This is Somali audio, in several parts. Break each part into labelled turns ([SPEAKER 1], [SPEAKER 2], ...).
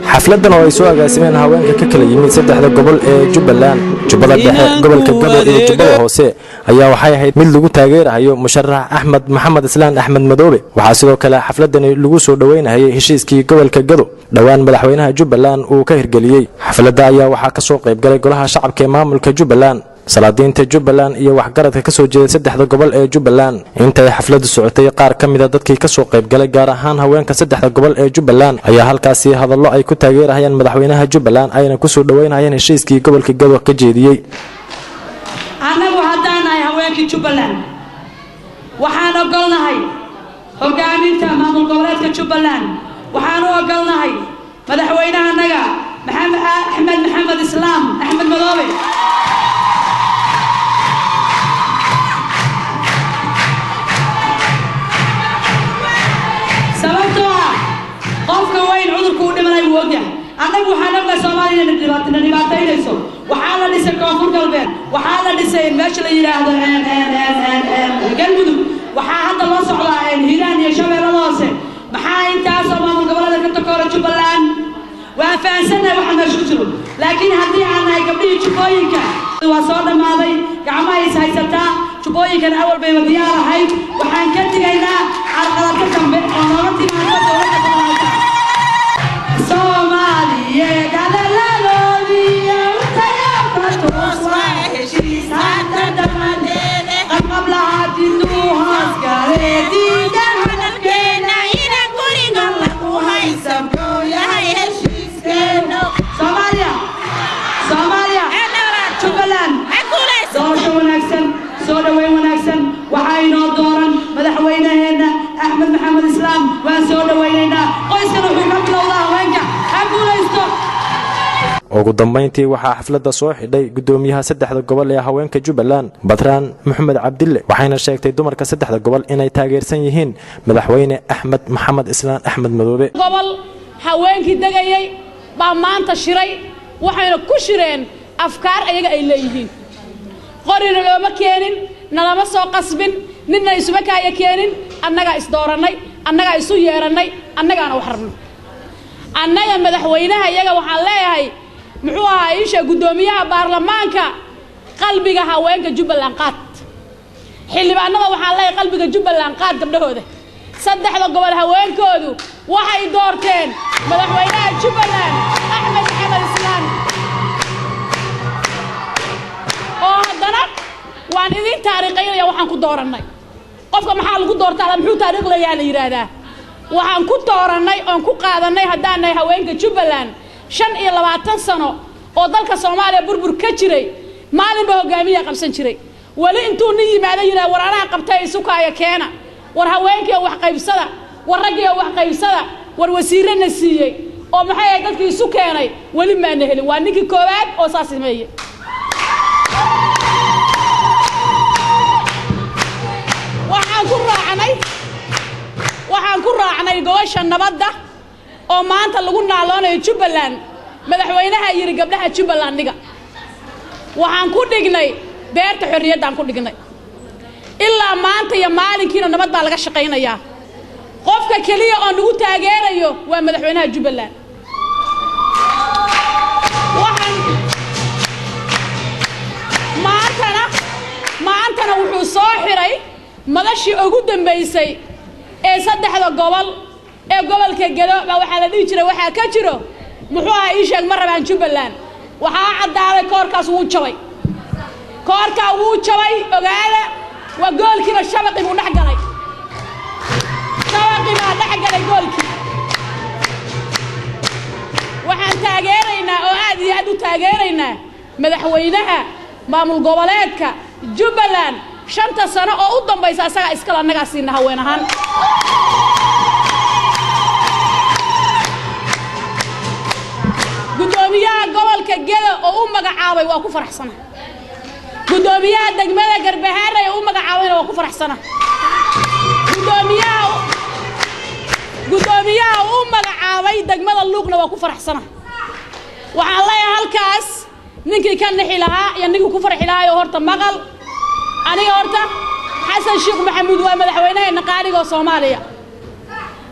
[SPEAKER 1] xafladan oo ay soo agaasimeen haweenka ka kala yimid saddexda gobol ee Jubbaland, Jubbada Dhexe, gobolka Gado iyo Jubbada Hoose ayaa waxay ahayd mid lagu taageerayo musharax Axmed Maxamed Islaan Axmed Madoobe. Waxaa sidoo kale xafladani lagu soo dhaweynayay heshiiskii gobolka Gado dhawaan madaxweynaha Jubbaland uu ka hirgeliyay. Xafladda ayaa waxaa ka soo qayb galay golaha shacabka ee maamulka Jubbaland, salaadiinta Jubbaland iyo waxgaradka ka soo jeeda saddexda gobol ee Jubbaland. Inta ay xafladdu socotay, qaar ka mid ah dadkii ka soo qayb galay gaar ahaan haweenka saddexda gobol ee Jubbaland ayaa halkaasi hadallo ay ku taageerayaan madaxweynaha Jubbaland ayna ku soo dhaweynayaan heshiiskii gobolka Gado ka jeediyay.
[SPEAKER 2] anagu haddaan ay haweenka Jubbaland waxaan ogolnahay hogaaminta maamul goboleedka Jubbaland, waxaan ogolnahay madaxweynaha naga Axmed Maxamed Islaan Axmed Madoobe. qofka weyn cudurku u dhimanay wuu ogyahay. annagu waxaan ognahay Soomaaliya dhibaataynayso. waxaa la dhisay koonfur galbeed, waxaa la dhisay meesha la yiraahdo galmudug, waxaa hadda loo socdaa hiiraan iyo shabeellada hoose. maxaa intaas oo maamul goboleedka ka takoora Jubbaland? waan fahansanahay waxa meesha ku jiro, laakiin haddii aan nahay gabdhihii jubbooyinka waa soo dhammaaday, gacmaha is haysataa. jubbooyinkana awal bayba diyaar ahayd. waxaan ka digaynaa carqalada dambe oo nooga timaado dowladda gobolka Soomaaliya. gadalaaloodiya utayabatuuswa heshiis hadda dhammaanteede qablaha dinduuhaas gareediida hadalkeena inaan guriga lagu haysan kuu yahay heshiiskeena. Soomaaliya Jubbaland doorasho wanaagsan, soo dhaweyn wanaagsan. waxaa inoo dooran madaxweynaheena Axmed Maxamed Islaan. waan soo dhaweynaynaa. qoyskana wuxuu ka bilowdaa haweenka. ha guulaysto.
[SPEAKER 1] ugu dambeyntii waxaa xafladda soo xidhay gudoomiyaha saddexda gobol ee haweenka Jubbaland, Batraan Maxamed Cabdille, waxayna sheegtay dumarka saddexda gobol inay taageersan yihiin madaxweyne Axmed Maxamed Islaan Axmed Madoobe.
[SPEAKER 3] gobol haweenkii dagayay baa maanta shiray, waxayna ku shireen afkaar ayaga ay leeyihiin. qorina looma keenin, nalama soo qasbin, ninna isuma kaaya keenin. annagaa is dooranay, annagaa isu yeeranay, annagaana wax rabno. annaga madaxweynaha iyaga waxaan leeyahay muxuu ahaa isha gudoomiyaha baarlamaanka qalbiga haweenka Jubbaland qaad. xildhibaanada waxaan leeyahay qalbiga Jubbaland qaad gabdhahooda. saddexda gobol haweenkoodu waxay doorteen madaxweynaha Jubbaland Axmed Maxamed Islaan. oo haddana waan idin taariikhaynaya waxaan ku dooranay. qofka maxaa lagu doortaa muxuu taariikh leeyahay la yiraahdaa. waxaan ku dooranay oon ku qaadanay haddaan nahay haweenka Jubbaland 25 sano oo dalka Soomaaliya burbur ka jiray, maalinba hogaamiye qabsan jiray. wali intuu nin yimaado yiraahdo waraanaha qabtay isukaaya keena, war haweenkii wax qaybsada, war raggii wax qaybsada, war wasiirana siiyay oo maxay ay dadkii isu keenay wali ma helin. waa ninkii koowaad oo saas sameeyay. waxaan ku raacnay gobasha nabadda oo maanta lagu naaloonayo Jubbaland. madaxweynaha yiri gabdhaha Jubbaland niga waxaan ku dhignay beerta xorriyadda aan ku dhignay. ilaa maanta iyo maalinkiina nabad baa laga shaqaynayaa. qofka kaliya oo nagu taageerayo waa madaxweynaha Jubbaland. maantana wuxuu soo xiray madashii ugu dambeysay ee saddexda gobol ee gobolka Gado. waxaa la dhihi jiray waxaa ka jiro muxuu ahaa ii sheeg ma rabaan Jubbaland. waxaa cadaalay koorkaas wuu jabay. koorka wuu jabay ogaada. waa goolkiiba shabaqi buu dhex galay. shabaqi baa dhex galay goolkii. waxaan taageeraynaa oo aad iyo aad u taageeraynaa madaxweynaha maamul goboleedka Jubbaland 5 sano oo u dambaysa asaga iskala annaga siina haween ahaan. gudoomiyaha gobolka Gado oo u magacaabay waa ku faraxsanahay. gudoomiyaha degmada Garbaharre oo u magacaabayna waa ku faraxsanahay. gudoomiyaha u magacaabay degmada Luuqna waa ku faraxsanahay. waxaan leeyahay halkaas ninkii ka nixi lahaa iyo ninkii ku farxi lahaa oo horta maqal. aniga horta Xasan Sheekh Maxamuud waa madaxweynaha qaaliga Soomaaliya.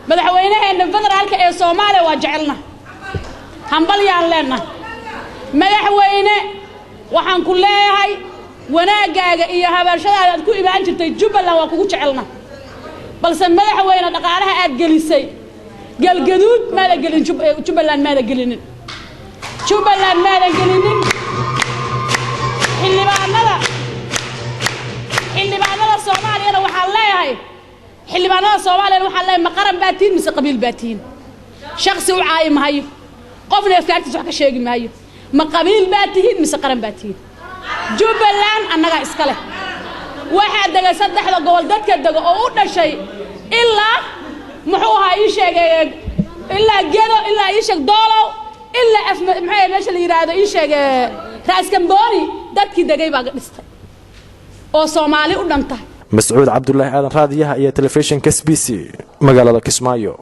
[SPEAKER 3] madaxweynaha federaalka ee Soomaaliya waa jecelna. hambalyaan leenna madaxweyne waxaan ku leeyahay wanaagaaga iyo habarshadaada aad ku imaan jirtay Jubbaland waa kugu jecelna balse madaxweyne dhaqaalaha aad gelisay galgaduud ma la gelin Jubbaland ma la gelinin Jubbaland ma la gelinin xildhibaanada Soomaaliya waxaa leeyahay xildhibaanada Soomaaliya waxaa leeyahay ma qaran baatiin mise qabiil baatiin shakhsi u caay maayo qofna afkaartiisa wax ka sheegi maayo ma qabiil baatiin mise qaran baatiin Jubbaland annaga iska leh waxa dagay saddexda gobol dadka daga oo u dhashay ilaa muxuu ahaa ii sheegay ilaa gedo ilaa ii sheeg doolow ilaa maxay meesha la yiraahdo ii sheegay raas Kamboni dadkii dagay baa dhistay oo Soomaali u dhantay
[SPEAKER 1] مسعود عبد الله آدم راديها هي تلفزيون كسبيسي مقالة كسمايو